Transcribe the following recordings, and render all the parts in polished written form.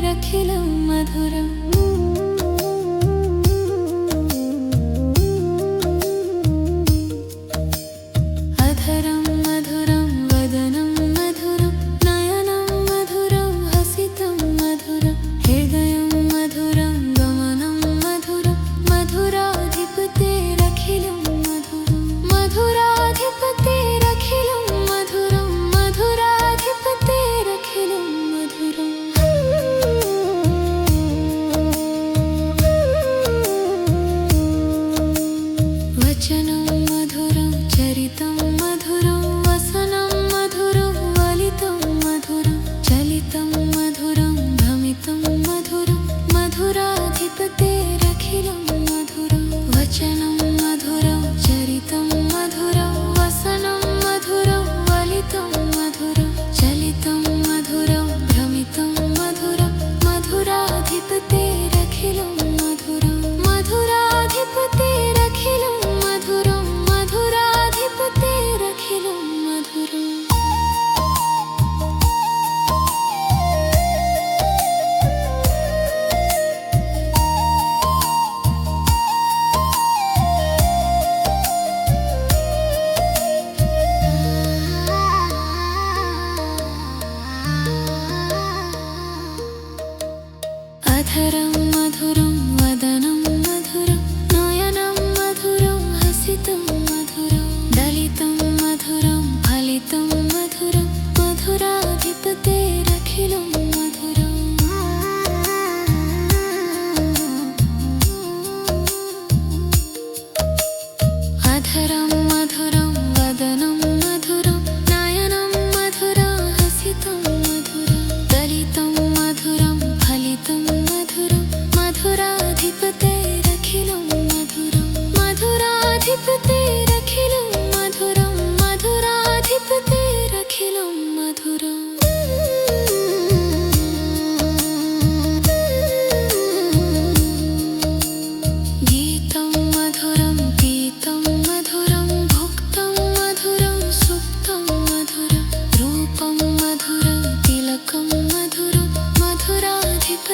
रखिलं मधुरम् अधरं मधुरं वदनं मधुरं नयनं मधुरं हसितं मधुरं हृदयं मधुरं गमनं मधुरं मधुराधिपतेरखिलं मधुरं मधुराधिपतेरखिलं मधुरं मधुराधिपतेरखिलं मधुरम् वचनं मधुरं चरितं मधुरं वसनं मधुरं वलितं मधुरं चलितं मधुरं भ्रमितं मधुरं मधुराधिपतेरखिलं मधुरं वचनं मधुरं चरितं मधुरं वसनं मधुरं वलितं मधुरं चलितं मधुरं भ्रमितं मधुरं मधुराधिपतेरखिलं मधुरं मधुराधिपतेरखिलं मधुरं मधुराधिपतेरखिलं मधुरम् अधरं मधुरं वदनं मधुरं नयनं मधुरं हसितं मधुरं दलितं मधुरं फलितं मधुरं मधुराधिपतेरखिलं मधुरम् अधरं मधुरं वदनं मधुरं नयनं मधुरं हसितं मधुरं दलितं मधुरं फलितं मधुरं मधुराधिपतेरखिलं मधुरं मधुराधिपतेरखिलं मधुरं मधुराधिपतेरखिलं मधुरम् गीतं मधुरं गीतं मधुरं भुक्तं मधुरं सुप्तं मधुरं रूपं मधुरं तिलकं मधुरं मधुराधिपतेरखिलं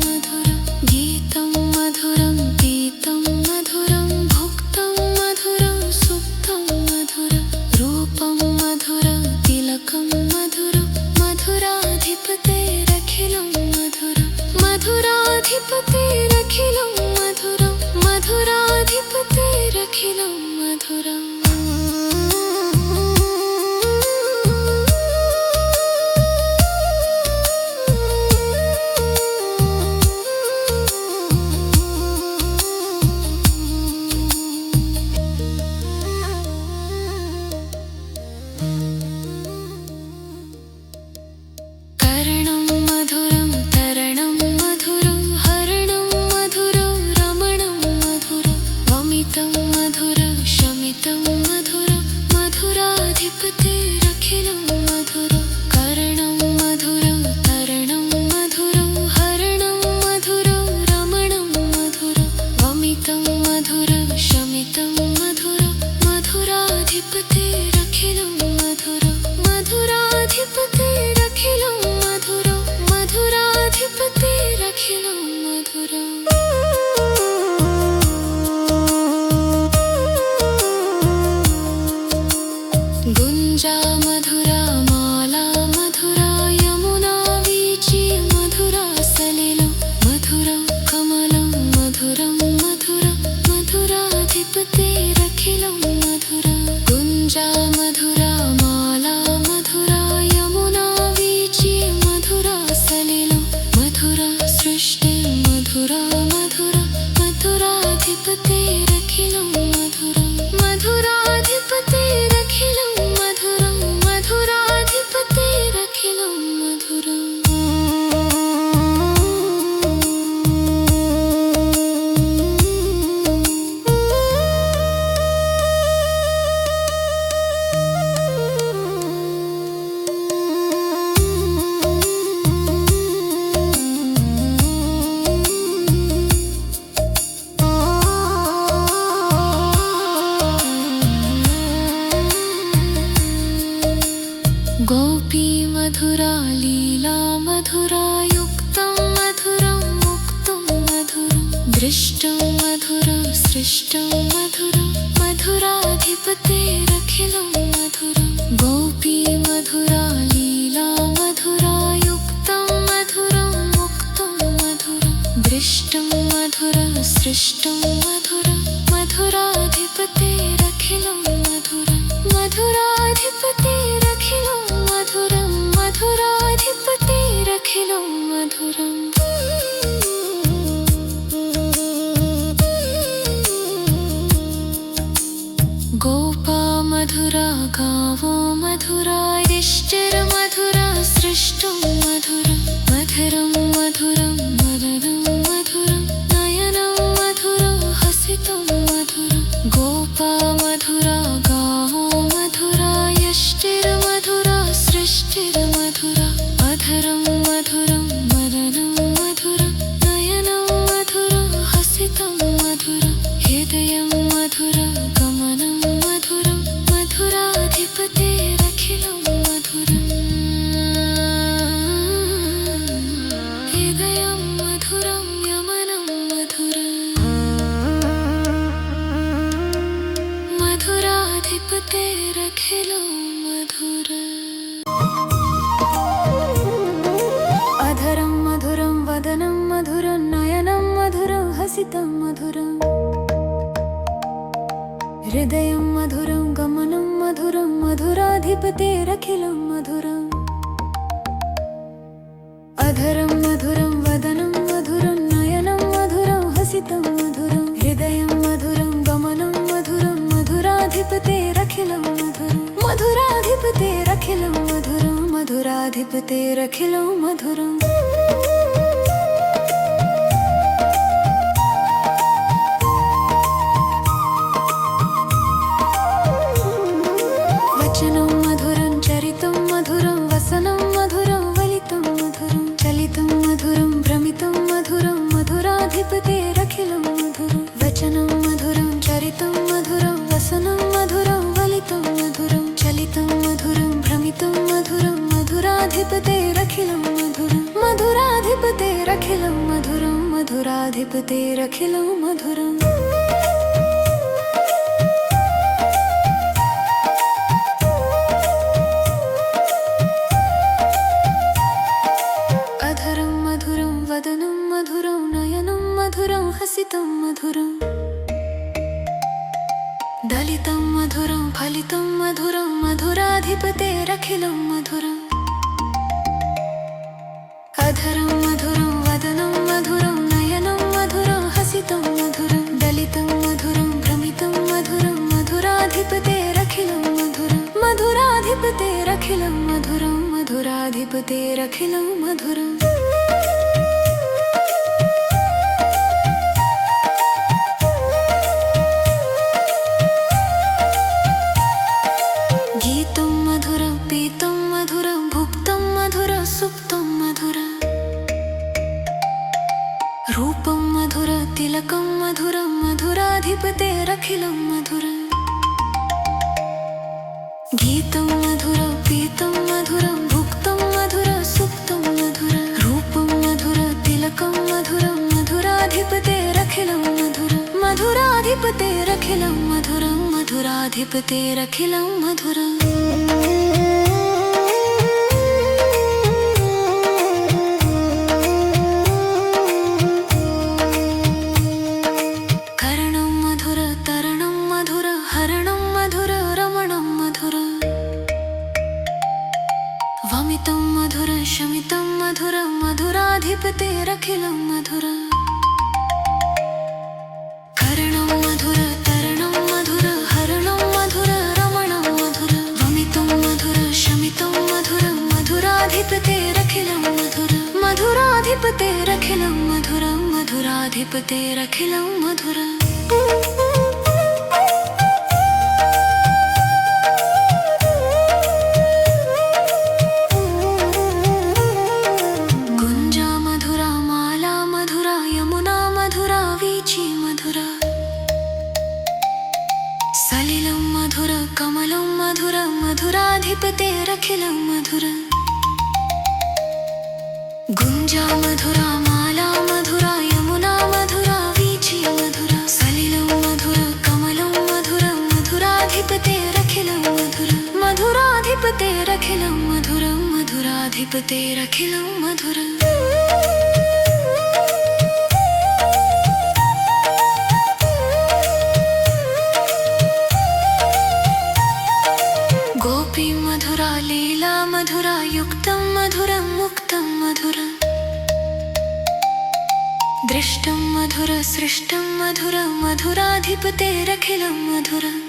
मधुरं गीतं मधुरं गीतं मधुरं भुक्तं मधुरं सुप्तं मधुरं रूपं मधुरं तिलकं मधुरं मधुराधिपतेरखिलं मधुरं मधुराधिपतेरखिलं मधुरं मधुराधिपतेरखिलं मधुरम् करणं मधुरं तरणं मधुरं हरणं मधुरं मधुरायुक्तं मधुरं मुक्तं मधुरं दृष्टं मधुरं सृष्टं मधुरं मधुराधिपतेरखिलं मधुरं गोपी मधुरा लीला मधुरायुक्तं मधुरं मुक्तं मधुरं दृष्टं मधुरं सृष्टं मधुरं मधुराधिपतेरखिलं मधुरं मधुराधिपतेरखिलं मधुरं मधुराधिपतेरखिलं मधुरम् गोपा मधुरा गावो मधुरा यष्टिर्मधुरा सृष्टं मधुरं मधुरं मधुरं मदनं मधुरं नयनं मधुरं हसितं मधुरं गोपा मधुरा गावो मधुरा यष्टिर्मधुरा सृष्टिर्मधुरा मधुरं मधुरं मदनं मधुरं नयनं मधुरं हसितं मधुरं हृदयं मधुरं गमनं मधुरं मधुराधिपतेरखिलं मधुरम् हृदयं मधुरं यमनं मधुरम् मधुराधिपतेरखिलं मधुरम् अधरं मधुरं वदनं मधुरं नयनं मधुरं हसितं मधुरम् हृदयं मधुरं गमनं मधुरं मधुराधिपतेरखिलं मधुरम् अधरं मधुरं वदनं मधुरं नयनं मधुरं हसितं मधुरं हृदयं मधुरं गमनं मधुरं मधुराधिपतेरखिलं मधुरं मधुराधिपतेरखिलं मधुरं मधुराधिपतेरखिलं मधुरम् वचनं मधुरं चरितं मधुरं वसनं मधुरं वलितं मधुरं चलितं मधुरं भ्रमितं मधुरं मधुराधिपतेरखिलं मधुरं वचनं मधुरं चरितं मधुरं वसनं मधुरं वलितं मधुरं चलितं मधुरं भ्रमितं मधुरं मधुराधिपतेरखिलं मधुरं मधुराधिपतेरखिलं मधुरं मधुराधिपतेरखिलं मधुरम् अधरं मधुरं वदनं मधुरं नयनं मधुरं हसितं मधुरं दलितं मधुरं फलितं मधुरं मधुराधिपतेरखिलं मधुरम् अधरं मधुरं वदनं मधुरं नयनं मधुरं हसितं मधुरं दलितं मधुरं भ्रमितं मधुरं मधुराधिपतेरखिलं मधुरं मधुराधिपतेरखिलं मधुरं मधुराधिपतेरखिलं मधुरम् गीतं मधुरं पीतं मधुरं भुक्तं मधुरं सुप्तं मधुरं रूपं मधुरं तिलकं मधुरं मधुराधिपतेरखिलं मधुरम् गीतं मधुरं पीतं मधुरं भुक्तं मधुरं सुप्तं मधुरं रूपं मधुरं तिलकं मधुरं मधुराधिपतेरखिलं मधुरं मधुराधिपतेरखिलं मधुरं मधुराधिपतेरखिलं मधुरम् करणं मधुर तरणं मधुर हरणं मधुर रमणं मधुर वमितं मधुर शमितं मधुरं मधुराधिपतेरखिलं मधुरम् करणं मधुर तरणं मधुर हरणं मधुर रमणं मधुर वमितं मधुर शमितं मधुरं मधुराधिपतेरखिलं मधुर मधुराधिपतेरखिलं मधुरं मधुराधिपतेरखिलं मधुरम् गुञ्जा मधुरा माला मधुरा यमुना मधुरा वीची मधुरा सलिलं मधुर कमलं मधुर मधुराधिपतेरखिलं मधुर मधुराधिपतेरखिलं मधुरम् गोपी मधुरा लीला मधुरा युक्तं मधुरं मुक्तं मधुरम् दृष्टं मधुर सृष्टं मधुरं मधुराधिपतेरखिलं मधुरम्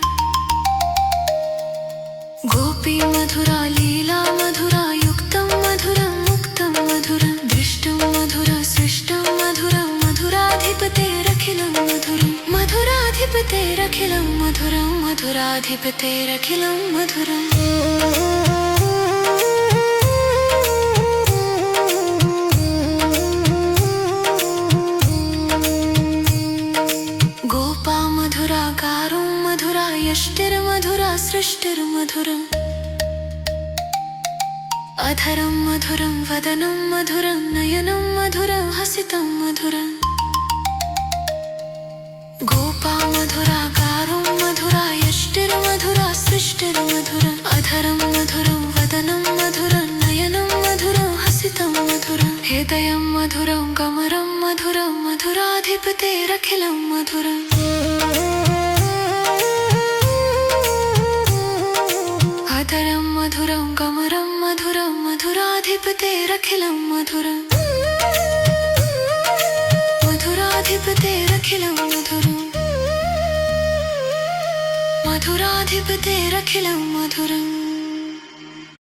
गोपी मधुरा लीला मधुरा युक्तं मधुरं मुक्तं मधुरं दृष्टं मधुर सृष्टं मधुरं मधुराधिपतेरखिलं मधुरं मधुराधिपतेरखिलं मधुरं मधुराधिपतेरखिलं मधुरम् गोपा मधुरा गारो मधुरा यष्टिर्मधुरा सृष्टिर्मधुरम् अधरं मधुरं वदनं मधुरं नयनं मधुरं हसितं मधुरम् गोपा मधुरा गारो मधुरा यष्टिर्मधुरा सृष्टिर्मधुरम् अधरं मधुरं वदनं मधुरं नयनं मधुरं हसितं मधुरम् हृदयं मधुरं गमरं मधुरं मधुराधिपतेरखिलं मधुरम् अधरं मधुरं गमरं मधुरं मधुराधिपतेरखिलं मधुरम् मधुराधिपतेरखिलं मधुरम् मधुराधिपतेरखिलं मधुरम्